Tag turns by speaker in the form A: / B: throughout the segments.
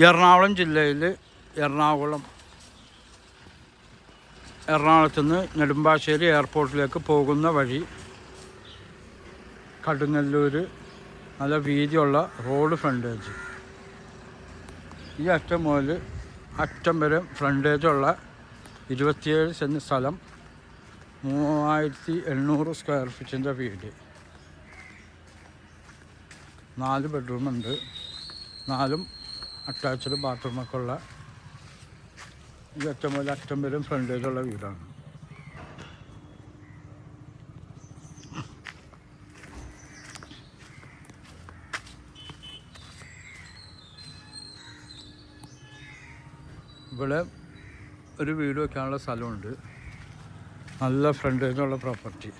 A: എറണാകുളം ജില്ലയിൽ എറണാകുളത്ത് നിന്ന് നെടുമ്പാശ്ശേരി എയർപോർട്ടിലേക്ക് പോകുന്ന വഴി കടുങ്ങല്ലൂർ നല്ല വീതിയുള്ള റോഡ് ഫ്രണ്ടേജ്. ഈ അറ്റം മുതൽ അറ്റം വരെ ഫ്രണ്ടേജുള്ള 27 സെൻറ്റ് സ്ഥലം, 3800 സ്ക്വയർ ഫീറ്റിൻ്റെ വീട്, 4 ബെഡ്റൂമുണ്ട്, 4 അറ്റാച്ച്ഡ് ബാത്റൂമൊക്കെ ഉള്ള ഈ അറ്റം മുതൽ അറ്റം വരെ ഫ്രണ്ടേജുള്ള വീടാണ്. ഇവിടെ ഒരു വീട് വയ്ക്കാനുള്ള സ്ഥലമുണ്ട്. നല്ല ഫ്രണ്ടേജുള്ള പ്രോപ്പർട്ടി.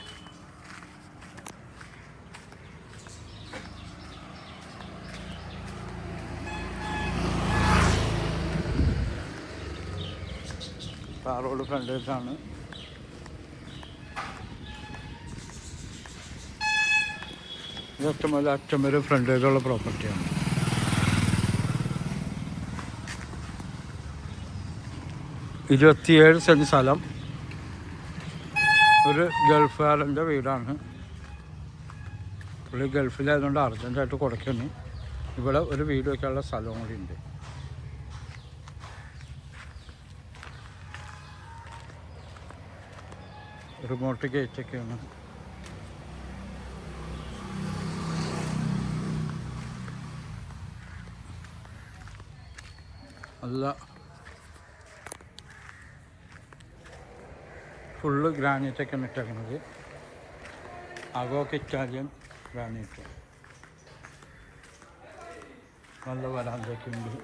A: റോഡ് ഫ്രണ്ടേജാണ്. അറ്റം മുതൽ അറ്റം വരെ ഫ്രണ്ടേജുള്ള പ്രോപ്പർട്ടിയാണ്. ഇരുപത്തിയേഴ് സെൻറ്റ് സ്ഥലം, ഒരു ഗൾഫുകാരൻ്റെ വീടാണ്. പുള്ളി ഗൾഫിലായതുകൊണ്ട് അർജൻറ്റായിട്ട് കൊടുക്കുന്നു. ഇവിടെ ഒരു വീട് വയ്ക്കാനുള്ള സ്ഥലവും കൂടി ഉണ്ട്. റിമോട്ട് ഗേറ്റൊക്കെയാണ്. നല്ല ഫുള്ള് ഗ്രാനൈറ്റൊക്കെയാണ് ഇട്ടേക്കുന്നത്. അകമൊക്കെ ഇറ്റാലിയൻ ഗ്രാനൈറ്റ്. നല്ല വരാന്തൊക്കെ ഉണ്ട്.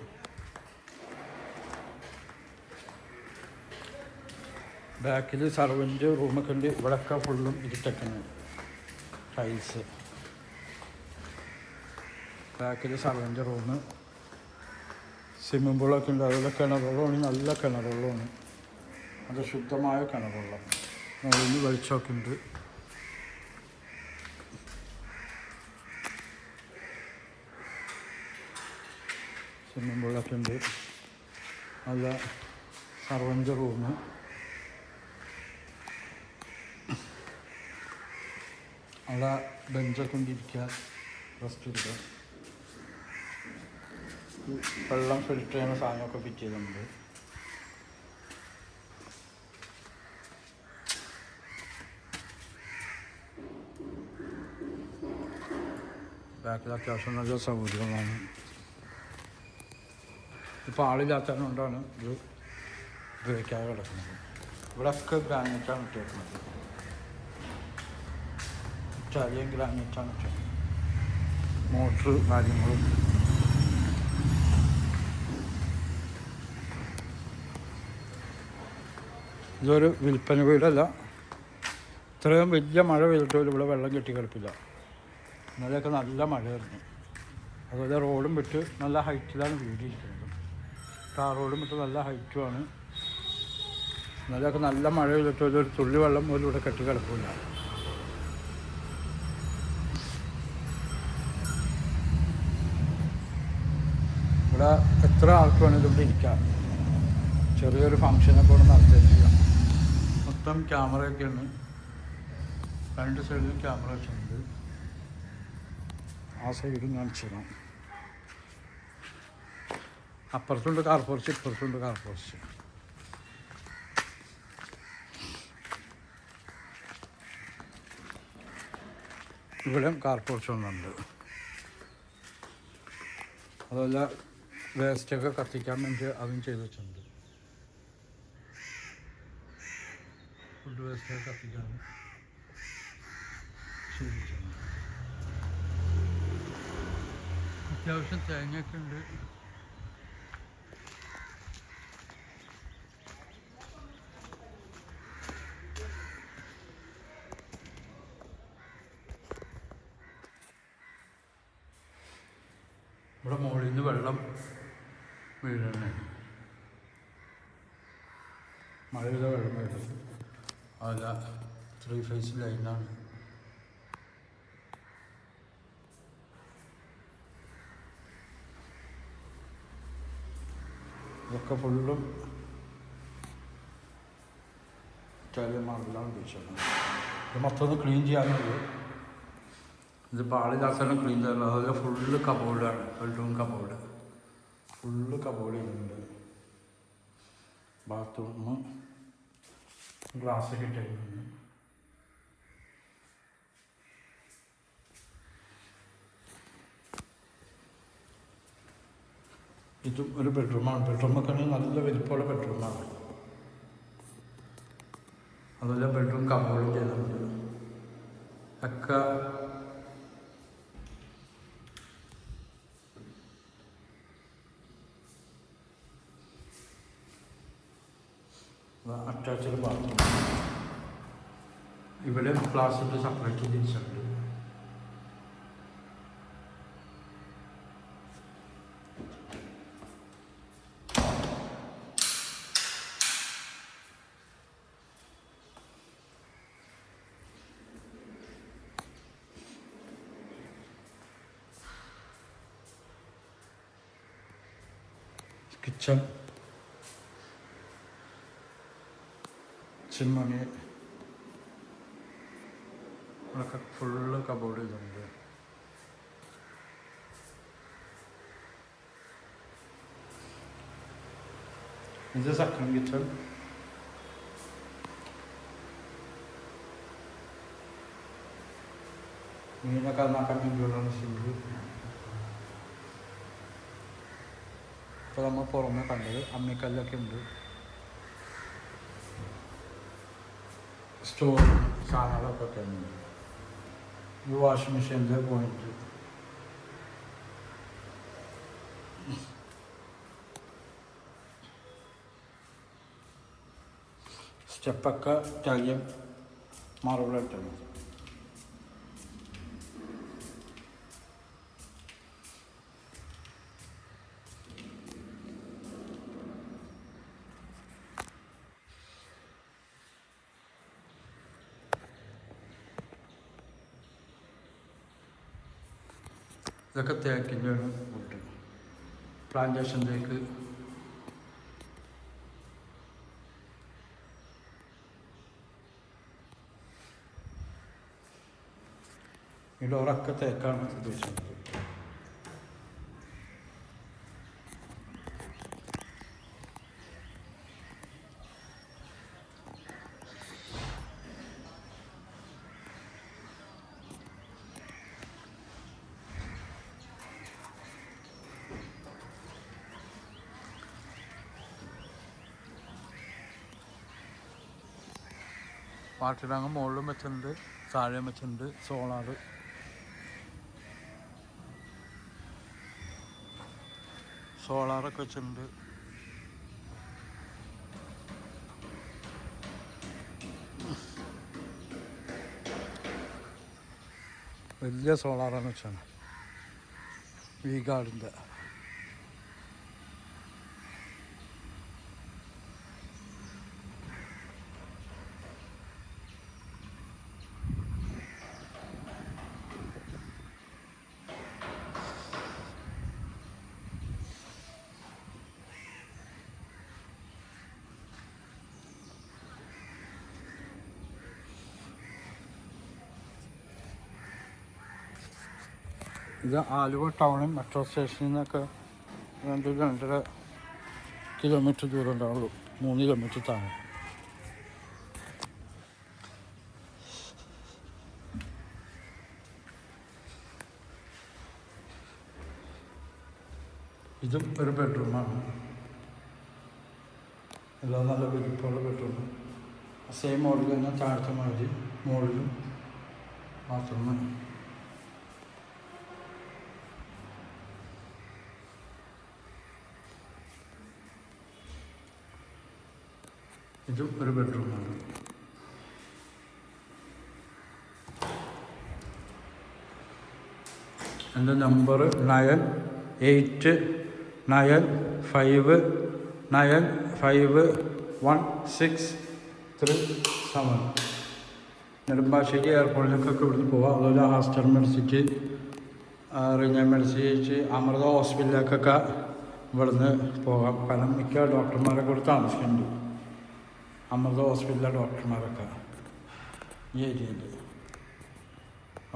A: ബാക്കിൽ സർവൻ്റ് റൂമൊക്കെ ഉണ്ട്. ഇവിടെയൊക്കെ ഫുള്ളും ഇരുട്ടൊക്കെയാണ്, ടൈൽസ്. ബാക്കിൽ സർവൻ്റ് റൂം, സ്വിമ്മിംഗ് പൂളൊക്കെ ഉണ്ട്. അതുപോലെ കിണറുള്ളതാണ്, നല്ല കിണറുള്ളതാണ്, അത് ശുദ്ധമായ കിണറുള്ള. മുകളിൽ വെളിച്ചമൊക്കെ ഉണ്ട്. സ്വിമ്മിംഗ് പൂളൊക്കെ ഉണ്ട്. നല്ല സർവൻ്റ് റൂം, അവിടെ ബെഞ്ചൊക്കെ കൊണ്ടിരിക്കുക, റെസ്റ്റ് എടുക്കുക. വെള്ളം ഫിൽറ്റർ ചെയ്യുന്ന സാധനമൊക്കെ ഫിറ്റ് ചെയ്തിട്ടുണ്ട്. ബാക്കിൽ അത്യാവശ്യം നല്ല സൗകര്യങ്ങളാണ്. ഇപ്പോൾ ആളില്ലാത്തതുകൊണ്ടാണ് ഇത് ഉപയോഗിക്കാതെ കിടക്കുന്നത്. ഇവിടെയൊക്കെ ഗ്രാനൈറ്റാണ് ഇട്ടേക്കുന്നത്, ഇറ്റാലിയൻ ഗ്രാനൈറ്റാണ് ഇട്ടേക്കുന്നത്. മോട്ടറ് കാര്യങ്ങളും. ഇതൊരു വിൽപ്പന വീടല്ല. ഇത്രയും വലിയ മഴ പെയ്തിട്ടും ഇവിടെ വെള്ളം കെട്ടി കിടപ്പില്ല. ഇന്നലെയൊക്കെ നല്ല മഴയായിരുന്നു. അതുപോലെ റോഡും വിട്ട് നല്ല ഹൈറ്റിലാണ് വീട് ഇരിക്കുന്നത്. ടാർ റോഡും വിട്ട് നല്ല ഹൈറ്റുമാണ്. ഇന്നലെയൊക്കെ നല്ല മഴ പെയ്തിട്ട് ഒരു തുള്ളി വെള്ളം പോലും ഇവിടെ കെട്ടി കിടപ്പില്ല. ഇവിടെ എത്ര ആൾക്ക് വേണമെങ്കിലും ഇവിടെ ഇരിക്കാം. ചെറിയൊരു ഫങ്ഷനൊക്കെ ഇവിടെ നടത്തുകയും ചെയ്യാം. മൊത്തം ക്യാമറയൊക്കെയാണ്. 2 സൈഡിൽ ക്യാമറ വെച്ചിട്ടുണ്ട്. ആ സൈഡും കാണിച്ചു തരാം. അപ്പുറത്തുണ്ട് കാർ പോർച്ച്, ഇപ്പുറത്തുണ്ട് കാർ പോർച്ച്. ഇവിടെയും കാർ പോർച്ച് ഒന്നുണ്ട്. അതുപോലെ വേസ്റ്റൊക്കെ കത്തിക്കാൻ വേണ്ടി അതും ചെയ്ത് വെച്ചിട്ടുണ്ട്. ഫുഡ് വേസ്റ്റൊക്കെ കത്തിക്കാൻ ചെയ്ത് വെച്ചിട്ടുണ്ട്. അത്യാവശ്യം തേങ്ങയൊക്കെ ഉണ്ട്. ഇവിടെ മുകളിൽ നിന്ന് വെള്ളം വീഴണേ, മഴ പെയ്ത വെള്ളം വീഴും. അതല്ല 3 ഫേസ് ലൈനാണ്. ഇതൊക്കെ ഫുള്ളും ചെറിയ മറലാണ് ഉപയോഗിച്ചത്. ഇത് മൊത്തം ഒന്ന് ക്ലീൻ ചെയ്യാനുള്ളത്. ഇത് പാളില്ലാത്തന്നെ ക്ലീൻ ചെയ്യാനുള്ളത്. അതുപോലെ ഫുള്ള് കബോർഡാണ്, ബെഡ്റൂം കബോർഡ് ഫുള്ള് കബോർഡ് ചെയ്യുന്നുണ്ട്. ബാത്റൂം ഗ്ലാസ് ഇട്ടിട്ടുണ്ട്. ഇതും ഒരു ബെഡ്റൂമാണ്. ബെഡ്റൂമൊക്കെ നല്ല വലിപ്പമുള്ള ബെഡ്റൂമാണ്. അതുപോലെ ബെഡ്റൂം കബോർഡും ചെയ്തിട്ടുണ്ട്. ഒക്കെ അറ്റാച്ച്ഡ് ബാത്റൂം. ഇവിടെ ക്ലാസ്സിൻ്റെ സെപ്പറേറ്റ് തിരിച്ചുണ്ട്. കിച്ചൺ, ചിമ്മണി, അതൊക്കെ ഫുള്ള് കബോർഡ് ചെയ്തിട്ടുണ്ട്. ഇത് സെക്കൻഡ് കിച്ചൺ. മീനൊക്കെ നന്നാക്കാൻ വേണ്ടിയുള്ള സിങ്ക്. ഇപ്പോൾ നമ്മൾ പുറമെ കണ്ടത് അമ്മിക്കല്ലൊക്കെ ഉണ്ട്. സ്റ്റോർ സാധനങ്ങളൊക്കെ ഉണ്ട്. ഈ വാഷിംഗ് മെഷീനിൻ്റെ പോയിന്റ്. സ്റ്റെപ്പൊക്കെ ഇറ്റാലിയൻ മാർബിളിട്ടാണ്. ഇതൊക്കെ തേക്കിൻ്റെയാണ് വുഡ്. പ്ലാന്റേഷൻ തേക്ക്. ഈ ഡോറൊക്കെ തേക്കാണ് ഉപയോഗിച്ചത്. വാട്ടറാങ്ക് മുകളിലും വെച്ചിട്ടുണ്ട്, താഴെയും വെച്ചിട്ടുണ്ട്. സോളാറൊക്കെ വെച്ചിട്ടുണ്ട്. വലിയ സോളാറാണ് വെച്ചാണ് ഈ ഗാർഡിൻ്റെ. ഇത് ആലുവ ടൗണിൽ മെട്രോ സ്റ്റേഷനിൽ നിന്നൊക്കെ 2-2.5 കിലോമീറ്റർ ദൂരം ഉണ്ടാവുള്ളൂ. 3 കിലോമീറ്റർ താഴെ. ഇതും ഒരു ബെഡ്റൂമാണ്. എല്ലാം നല്ല വലിപ്പമുള്ള ബെഡ്റൂം. സെയിം മോഡൽ തന്നെ താഴത്തെ മാതിരി മുകളിലും ബാത്റൂം. ഇതും ഒരു ബെഡ്റൂമാണ്. എൻ്റെ നമ്പർ 9895951637. നെടുമ്പാശ്ശേരി എയർപോർട്ടിലേക്കൊക്കെ ഇവിടുന്ന് പോവാം. അതുപോലെ ഹാസ്റ്റർ മെഡിസിറ്റി, റിഞ്ഞ മെഡിസിറ്റി, അമൃത ഹോസ്പിറ്റലിലേക്കൊക്കെ ഇവിടുന്ന് പോകാം. കാരണം മിക്ക ഡോക്ടർമാരെ കൂടി താമസിക്കുന്നുണ്ട്. അമൃത ഹോസ്പിറ്റലിലെ ഡോക്ടർമാരൊക്കെ ഈ ഏരിയയിൽ.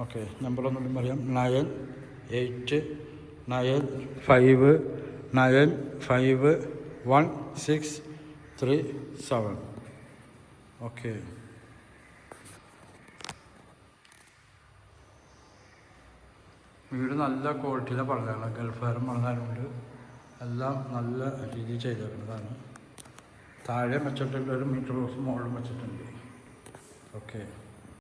A: ഓക്കെ, നമ്പറൊന്നും പറയാം. 9895951637. ഓക്കെ. വീട് നല്ല ക്വാളിറ്റിയിലെ പണിതാണ്. ഗൾഫുകാരൻ പണിതായതുകൊണ്ട് എല്ലാം നല്ല രീതിയിൽ ചെയ്തേക്കുന്നതാണ്. താഴെ വെച്ചിട്ടുണ്ട്, ഒരു മീറ്റർ ബോക്സ് മുകളിലും വെച്ചിട്ടുണ്ട്. ഓക്കെ.